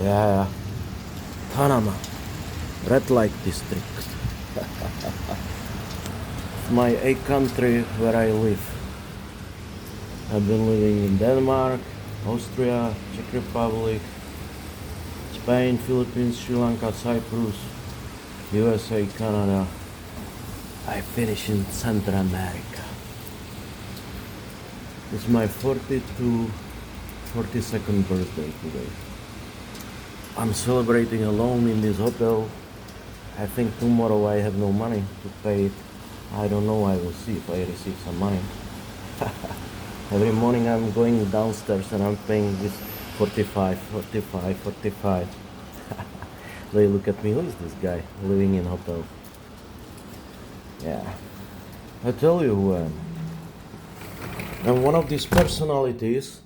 Yeah, Panama, red light district. My A country where I live. I've been living in Denmark, Austria, Czech Republic, Spain, Philippines, Sri Lanka, Cyprus, USA, Canada. I finish in Central America. It's my 42nd birthday today. I'm celebrating alone in this hotel. I think tomorrow I have no money to pay it. I don't know, I will see if I receive some money. Every morning I'm going downstairs and I'm paying this 45. They look at me, who is this guy living in hotel? Yeah, I tell you who I am. I'm one of these personalities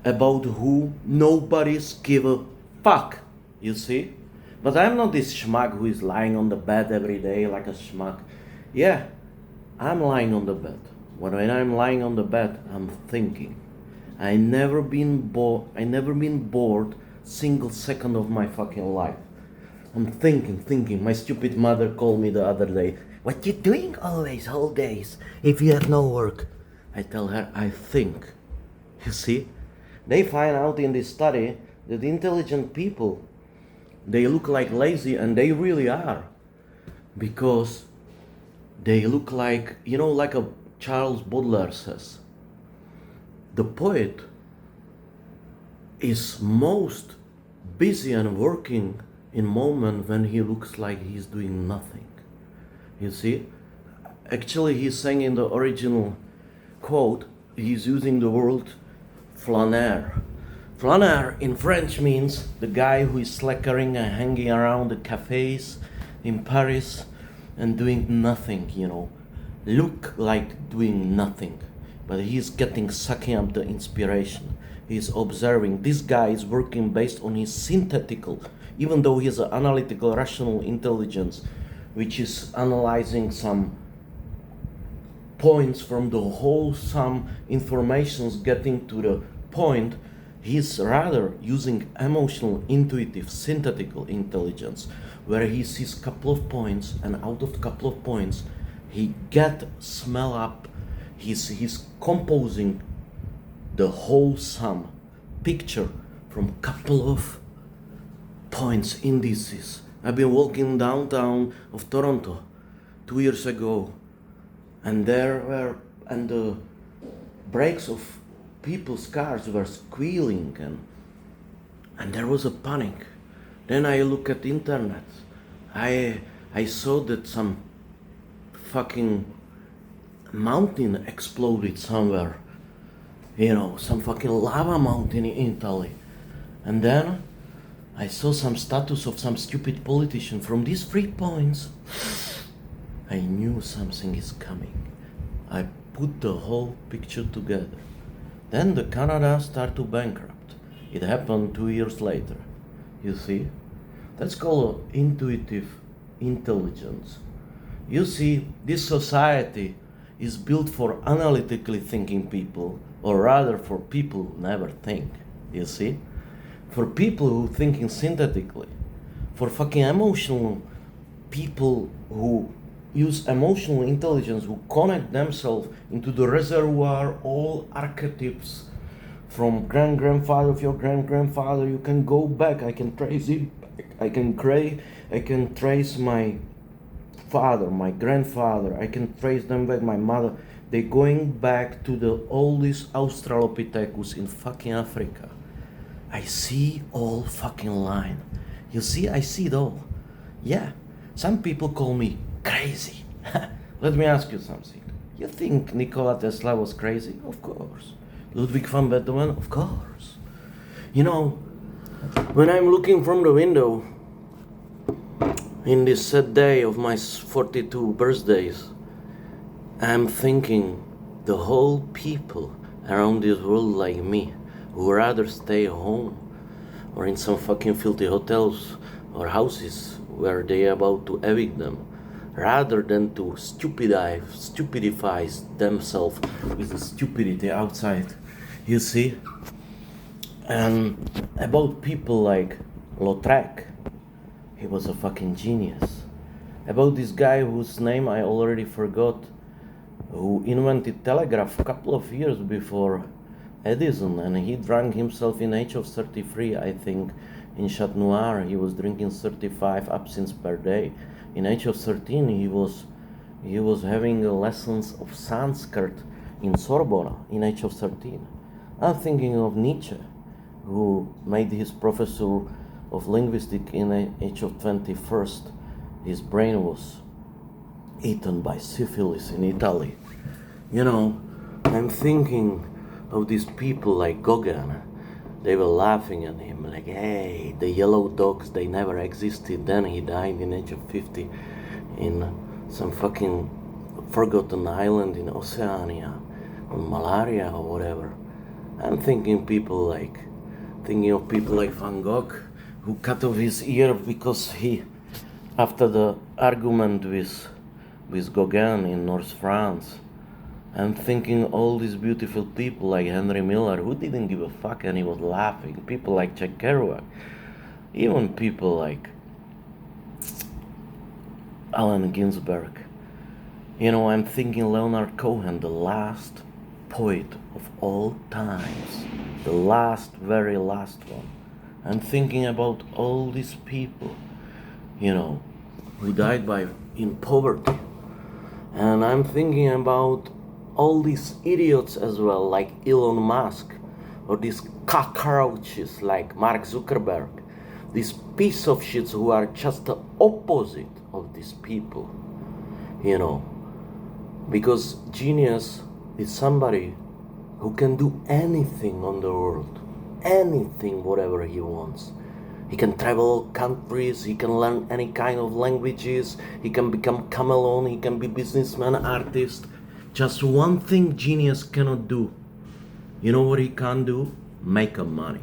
about who nobody's give a fuck, you see? But I'm not this schmuck who is lying on the bed every day like a schmuck. Yeah, I'm lying on the bed. When I'm lying on the bed, I'm thinking. I never been bored single second of my fucking life. I'm thinking. My stupid mother called me the other day. What you doing always, whole days, if you have no work? I tell her, I think. You see? They find out in this study that intelligent people, they look like lazy, and they really are. Because they look like, like a Charles Baudelaire says. The poet is most busy and working in moment when he looks like he's doing nothing. You see? Actually, he's saying in the original quote, he's using the word flâneur. Flâneur in French means the guy who is slackering and hanging around the cafes in Paris and doing nothing, Look like doing nothing. But he's sucking up the inspiration. He's observing. This guy is working based on his synthetical, even though he has an analytical, rational intelligence, which is analyzing some points from the whole sum informations getting to the point. He's rather using emotional, intuitive, synthetical intelligence, where he sees couple of points, and out of couple of points, he smell up. He's composing the whole sum picture from couple of points, indices. I've been walking downtown of Toronto 2 years ago, and the brakes of people's cars were squealing, and there was a panic. Then I look at the internet. I saw that some fucking mountain exploded somewhere. Some fucking lava mountain in Italy. And then I saw some status of some stupid politician. From these 3 points, I knew something is coming. I put the whole picture together. Then the Canada started to bankrupt. It happened 2 years later. You see? That's called intuitive intelligence. You see, this society is built for analytically thinking people, or rather for people who never think. You see? For people who thinking synthetically. For fucking emotional people who use emotional intelligence, who connect themselves into the reservoir, all archetypes from grand-grandfather of your grand-grandfather. You can go back, I can trace it back. I can trace my father, my grandfather, I can trace them back, my mother. They're going back to the oldest Australopithecus in fucking Africa. I see all fucking line. You see, I see it all. Yeah, some people call me crazy. Let me ask you something. You think Nikola Tesla was crazy? Of course. Ludwig van Beethoven? Of course. When I'm looking from the window in this sad day of my 42 birthdays, I'm thinking the whole people around this world like me who rather stay home or in some fucking filthy hotels or houses where they're about to evict them, rather than to stupidify themselves with the stupidity outside. You see? And about people like Lautrec, he was a fucking genius. About this guy whose name I already forgot, who invented telegraph a couple of years before Edison, and he drank himself in age of 33, I think, in Chat Noir. He was drinking 35 absinthe per day. In age of 13, he was having lessons of Sanskrit in Sorbonne in age of 13. I'm thinking of Nietzsche, who made his professor of linguistics in the age of 21st. His brain was eaten by syphilis in Italy. You know, I'm thinking of these people like Gauguin. They were laughing at him like, hey, the yellow dogs, they never existed. Then he died in age of 50 in some fucking forgotten island in Oceania on malaria or whatever. I'm thinking of people like Van Gogh, who cut off his ear because he, after the argument with Gauguin in North France. I'm thinking all these beautiful people like Henry Miller, who didn't give a fuck and he was laughing. People like Jack Kerouac, even people like Allen Ginsberg. You know, I'm thinking Leonard Cohen, the last poet of all times, the last, very last one. I'm thinking about all these people, you know, who died in poverty. And I'm thinking about all these idiots as well, like Elon Musk, or these cockroaches like Mark Zuckerberg, these piece of shits who are just the opposite of these people, you know, because genius is somebody who can do anything on the world, anything, whatever he wants. He can travel countries, he can learn any kind of languages, he can become chameleon, he can be businessman, artist. Just one thing genius cannot do. You know what he can't do? Make a money.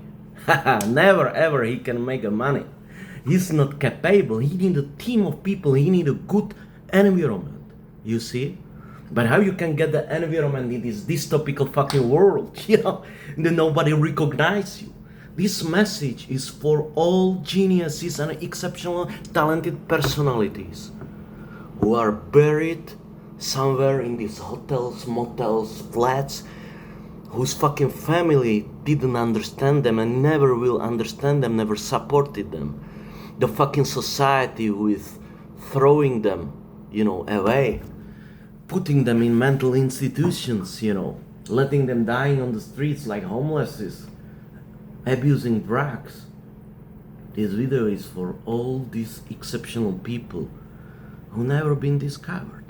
Never ever he can make a money. He's not capable. He need a team of people. He need a good environment. You see? But how you can get the environment in this dystopical fucking world? You know, that nobody recognize you. This message is for all geniuses and exceptional talented personalities who are buried somewhere in these hotels, motels, flats, whose fucking family didn't understand them and never will understand them, never supported them. The fucking society who is throwing them, you know, away, putting them in mental institutions, you know, letting them dying on the streets like homelesses, abusing drugs. This video is for all these exceptional people who never been discovered.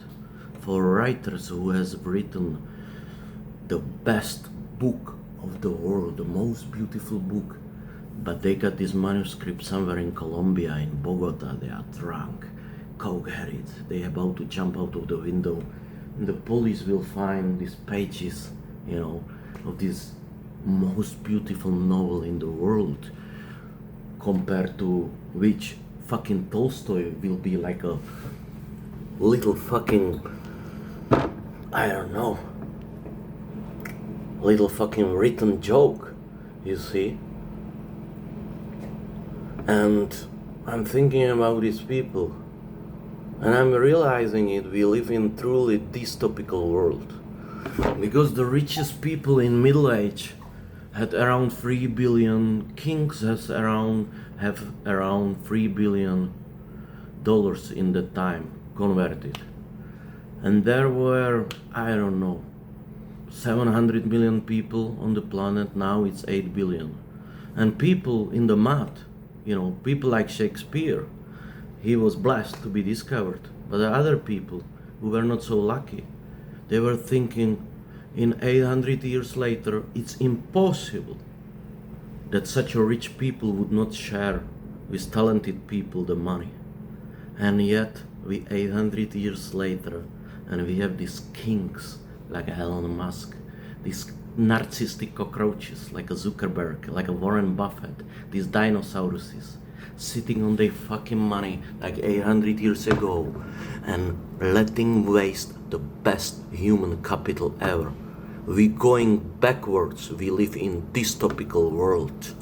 For writers who has written the best book of the world, the most beautiful book, but they got this manuscript somewhere in Colombia, in Bogota. They are drunk, coke-headed, they about to jump out of the window, and the police will find these pages, you know, of this most beautiful novel in the world, compared to which fucking Tolstoy will be like a little fucking, I don't know, little fucking written joke, you see? And I'm thinking about these people, and I'm realizing it, we live in truly dystopical world. Because the richest people in Middle Age had around 3 billion, kings have around 3 billion dollars in the time converted. And there were, I don't know, 700 million people on the planet. Now it's 8 billion. And people in the mud, you know, people like Shakespeare, he was blessed to be discovered. But the other people who were not so lucky, they were thinking in 800 years later, it's impossible that such a rich people would not share with talented people the money. And yet, we 800 years later, and we have these kings like Elon Musk, these narcissistic cockroaches like a Zuckerberg, like a Warren Buffett, these dinosauruses sitting on their fucking money like 800 years ago and letting waste the best human capital ever, We going backwards. We live in dystopical world.